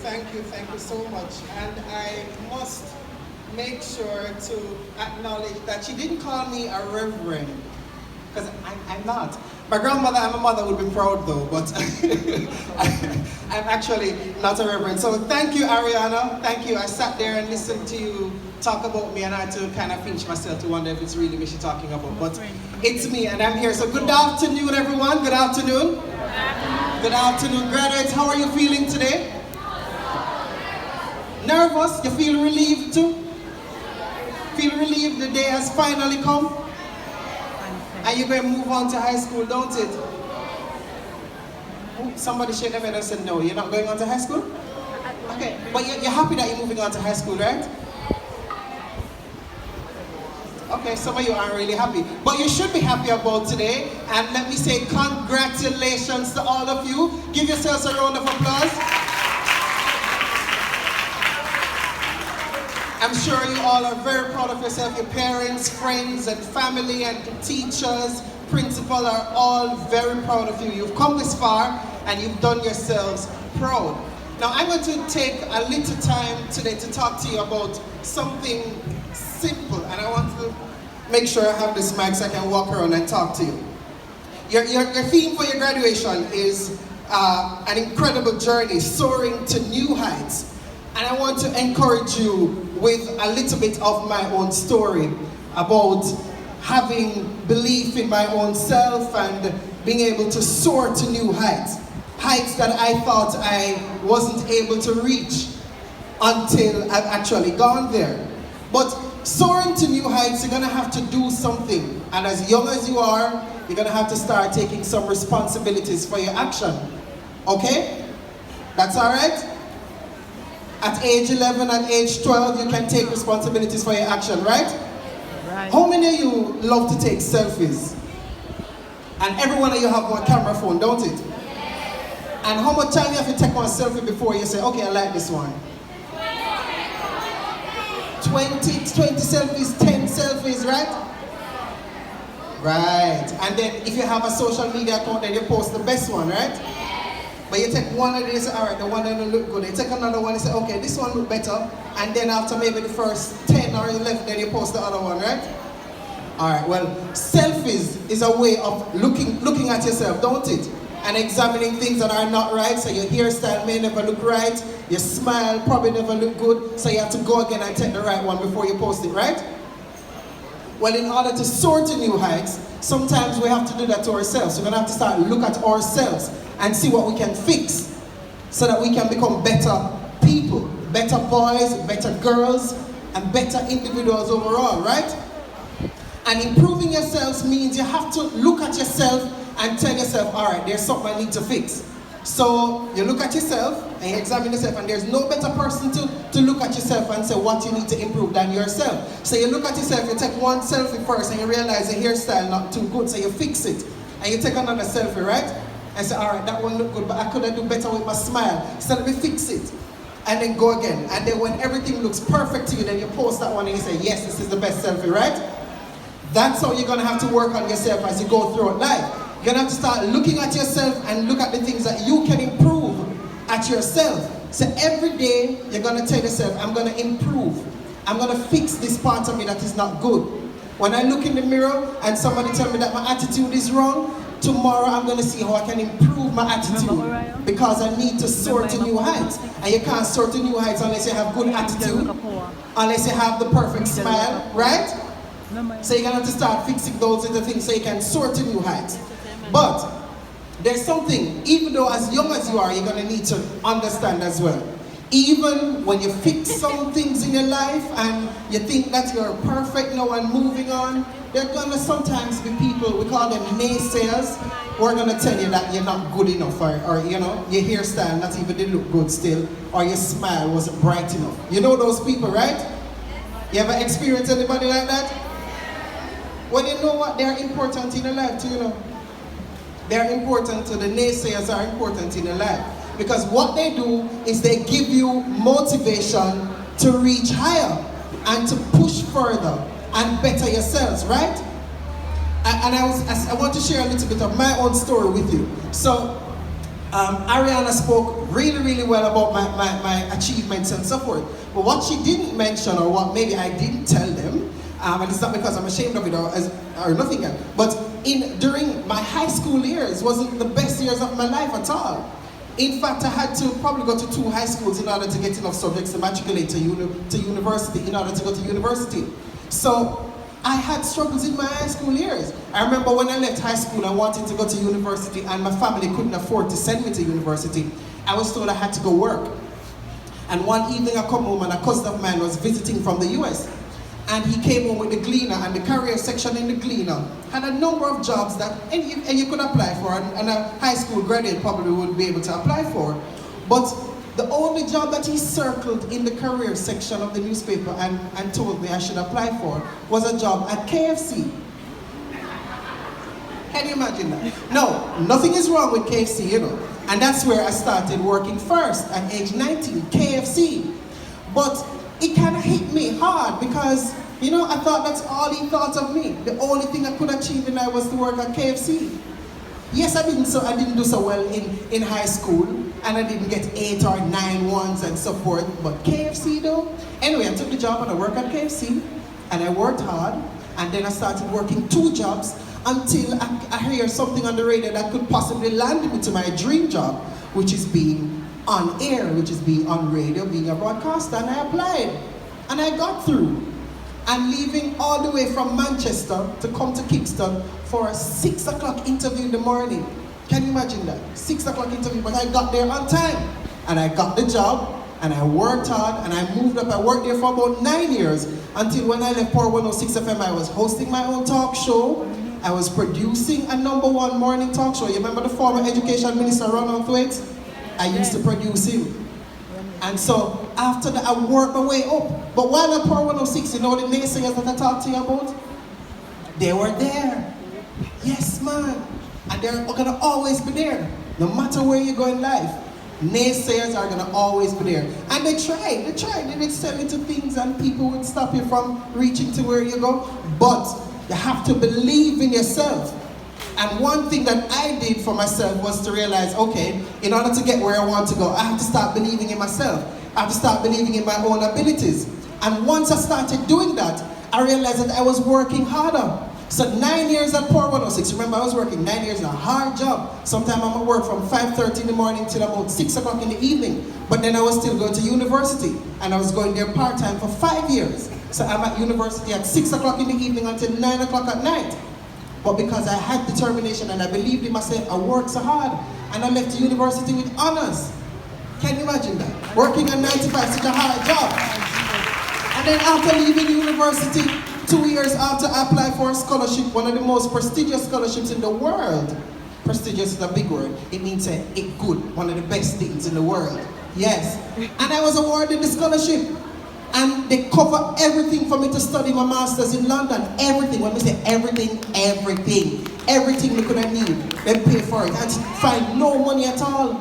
thank you so much. And I must make sure to acknowledge that she didn't call me a reverend, because I'm not. My grandmother and my mother would be proud though, but I'm actually not a reverend. So thank you, Ariana. Thank you. I sat there and listened to you talk about me, and I had to kind of pinch myself to wonder if it's really me she's talking about. But it's me, and I'm here. So good afternoon, everyone. Good afternoon. Good afternoon, graduates. How are you feeling today? Nervous? You feel relieved too? Feel relieved the day has finally come? And you're going to move on to high school, don't it? Oh, somebody should have and said no, you're not going on to high school? Okay, but you're happy that you're moving on to high school, right? Okay, some of you aren't really happy. But you should be happy about today. And let me say congratulations to all of you. Give yourselves a round of applause. I'm sure you all are very proud of yourself. Your parents, friends, and family, and teachers, principal are all very proud of you. You've come this far, and you've done yourselves proud. Now, I'm going to take a little time today to talk to you about something simple, and I want to make sure I have this mic so I can walk around and talk to you. Your theme for your graduation is an incredible journey, soaring to new heights. And I want to encourage you with a little bit of my own story about having belief in my own self and being able to soar to new heights. Heights that I thought I wasn't able to reach until I've actually gone there. But soaring to new heights, you're going to have to do something. And as young as you are, you're going to have to start taking some responsibilities for your action. Okay? That's all right? At age 11 and age 12, you can take responsibilities for your action, right? Right. How many of you love to take selfies? And every one of you have one camera phone, don't it? And how much time you have to take one selfie before you say, okay, I like this one? 20 selfies, 10 selfies, right? Right. And then if you have a social media account, then you post the best one, right? But you take one of these, all right, the one that don't look good. You take another one and say, okay, this one look better. And then after maybe the first 10 or 11, then you post the other one, right? All right, well, selfies is a way of looking at yourself, don't it? And examining things that are not right. So your hairstyle may never look right. Your smile probably never look good. So you have to go again and take the right one before you post it, right? Well, in order to soar to new heights, sometimes we have to do that to ourselves. We're going to have to start look at ourselves and see what we can fix so that we can become better people, better boys, better girls, and better individuals overall, right? And improving yourselves means you have to look at yourself and tell yourself, all right, there's something I need to fix. So you look at yourself and you examine yourself, and there's no better person to look at yourself and say what you need to improve than yourself. So you look at yourself, you take one selfie first and you realize the hairstyle not too good, so you fix it. And you take another selfie, right? And say, all right, that one look good, but I could have do better with my smile. So let me fix it. And then go again. And then when everything looks perfect to you, then you post that one and you say, yes, this is the best selfie, right? That's how you're going to have to work on yourself as you go through life. You're going to have to start looking at yourself and look at the things that you can improve at yourself. So every day, you're going to tell yourself, I'm going to improve. I'm going to fix this part of me that is not good. When I look in the mirror and somebody tell me that my attitude is wrong, tomorrow I'm going to see how I can improve my attitude, because I need to soar to new heights. And you can't soar to new heights unless you have good attitude, unless you have the perfect smile, right? So you're going to have to start fixing those little things so you can soar to new heights. But there's something, even though as young as you are, you're going to need to understand as well. Even when you fix some things in your life and you think that you're perfect now and moving on, there are going to sometimes be people, we call them naysayers, who are going to tell you that you're not good enough, or you know, your hairstyle not even did look good still, or your smile wasn't bright enough. You know those people, right? You ever experienced anybody like that? Well, you know what? They're important in your life too, you know. They're important to the naysayers are important in your life. Because what they do is they give you motivation to reach higher and to push further and better yourselves, right? And I want to share a little bit of my own story with you. So Ariana spoke really, really well about my achievements and so forth. But what she didn't mention, or what maybe I didn't tell them, and it's not because I'm ashamed of it or nothing else, but during my high school years wasn't the best years of my life at all. In fact, I had to probably go to 2 high schools in order to get enough subjects to matriculate to university, in order to go to university. So I had struggles in my high school years. I remember when I left high school, I wanted to go to university and my family couldn't afford to send me to university. I was told I had to go work. And one evening I come home and a cousin of mine was visiting from the US. And he came home with the Gleaner, and the career section in the Gleaner had a number of jobs that and you could apply for, and a high school graduate probably would be able to apply for. But the only job that he circled in the career section of the newspaper and told me I should apply for was a job at KFC. Can you imagine that? No, nothing is wrong with KFC, you know. And that's where I started working first at age 19, KFC. But it kind of hit me hard because, you know, I thought that's all he thought of me. The only thing I could achieve in life was to work at KFC. Yes, I didn't do so well in high school, and I didn't get 8 or 9 ones and so forth, but KFC though. Anyway, I took the job and I worked at KFC, and I worked hard, and then I started working 2 jobs until I hear something on the radio that could possibly land me to my dream job, which is being on air, which is being on radio, being a broadcaster, and I applied, and I got through. And leaving all the way from Manchester to come to Kingston for a 6 o'clock interview in the morning. Can you imagine that? 6 o'clock interview, but I got there on time. And I got the job, and I worked hard, and I moved up. I worked there for about 9 years, until when I left Power 106 FM, I was hosting my own talk show. I was producing a #1 morning talk show. You remember the former education minister, Ronald Thwaites? I used to produce him. And so after that, I worked my way up. But while at Power 106, you know the naysayers that I talked to you about? They were there. Yes, man. And they're gonna always be there. No matter where you go in life, naysayers are gonna always be there. And they tried. They would sell you to things and people would stop you from reaching to where you go. But you have to believe in yourself. And one thing that I did for myself was to realize, okay, in order to get where I want to go, I have to start believing in myself. I have to start believing in my own abilities. And once I started doing that, I realized that I was working harder. So 9 years at Power 106, remember I was working 9 years in a hard job. Sometimes I'm at work from 5:30 in the morning till about 6 o'clock in the evening. But then I was still going to university, and I was going there part-time for 5 years. So I'm at university at 6 o'clock in the evening until 9 o'clock at night. But because I had determination and I believed in myself, I worked so hard, and I left university with honors. Can you imagine that? Working at 95, such a hard job. And then after leaving university, 2 years after I applied for a scholarship, one of the most prestigious scholarships in the world. Prestigious is a big word. It means it good, one of the best things in the world. Yes. And I was awarded the scholarship. And they cover everything for me to study my master's in London. Everything. When we say everything, everything. Everything we could have need. They pay for it. I had to find no money at all.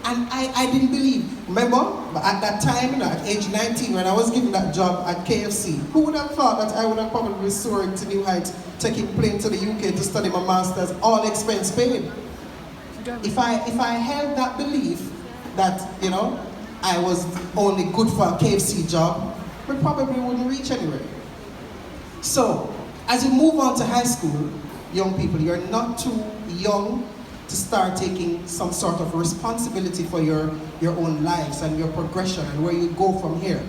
And I didn't believe. Remember, at that time, you know, at age 19, when I was given that job at KFC, who would have thought that I would have probably been soaring to new heights, taking plane to the UK to study my master's, all expense paid. If I held that belief that, you know, I was only good for a KFC job, we probably wouldn't reach anywhere. So, as you move on to high school, young people, you're not too young to start taking some sort of responsibility for your own lives and your progression and where you go from here,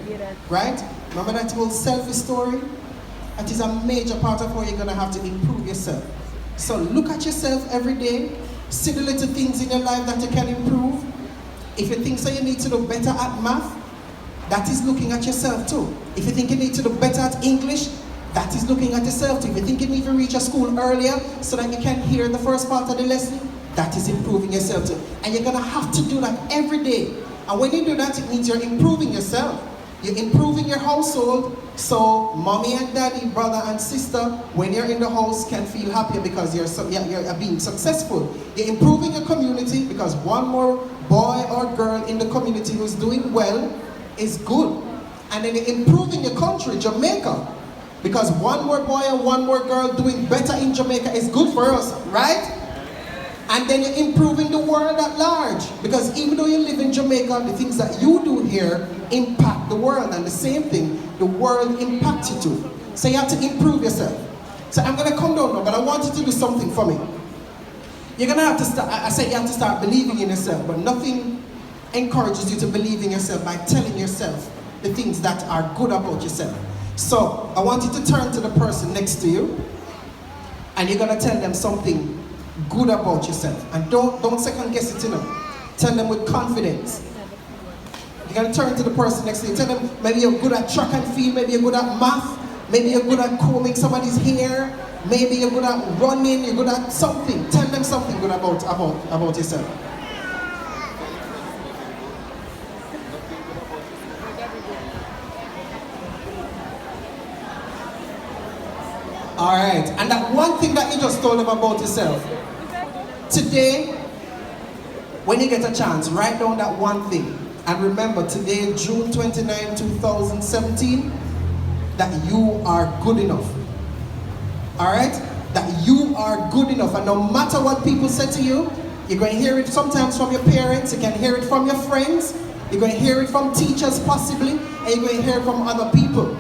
right? Remember that whole Selfie story? That is a major part of how you're gonna have to improve yourself. So look at yourself every day, see the little things in your life that you can improve. If you think so you need to do better at math, that is looking at yourself too. If you think you need to do better at English, that is looking at yourself too. If you think you need to reach a school earlier so that you can hear the first part of the lesson, that is improving yourself too. And you're gonna have to do that every day. And when you do that, it means you're improving yourself. You're improving your household, so mommy and daddy, brother and sister, when you're in the house, can feel happier because you're being successful. You're improving your community because one more boy or girl in the community who's doing well is good. And then you're improving your country, Jamaica, because one more boy and one more girl doing better in Jamaica is good for us, right? And then you're improving the world at large. Because even though you live in Jamaica, the things that you do here impact the world. And the same thing, the world impacts you too. So you have to improve yourself. So I'm going to come down now, but I want you to do something for me. You're going to have to start, I said you have to start believing in yourself, but nothing encourages you to believe in yourself by telling yourself the things that are good about yourself. So I want you to turn to the person next to you, and you're going to tell them something good about yourself. And don't second guess it, you know. Tell them with confidence. You're going to turn to the person next to you. Tell them maybe you're good at track and field, maybe you're good at math, maybe you're good at combing somebody's hair, maybe you're good at running, you're good at something. Tell them something good about yourself. Alright, and that one thing that you just told them about yourself. Today, when you get a chance, write down that one thing. And remember, today, June 29, 2017, that you are good enough. Alright? That you are good enough. And no matter what people say to you, you're going to hear it sometimes from your parents, you can hear it from your friends, you're going to hear it from teachers possibly, and you're going to hear it from other people.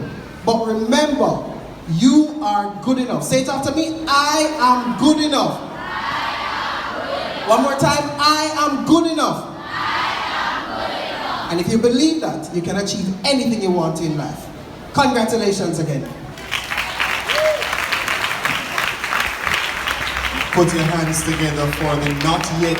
But remember, you are good enough. Say it after me. I am good enough. One more time. I am good enough. And if you believe that, you can achieve anything you want in life. Congratulations again. Put your hands together for the not yet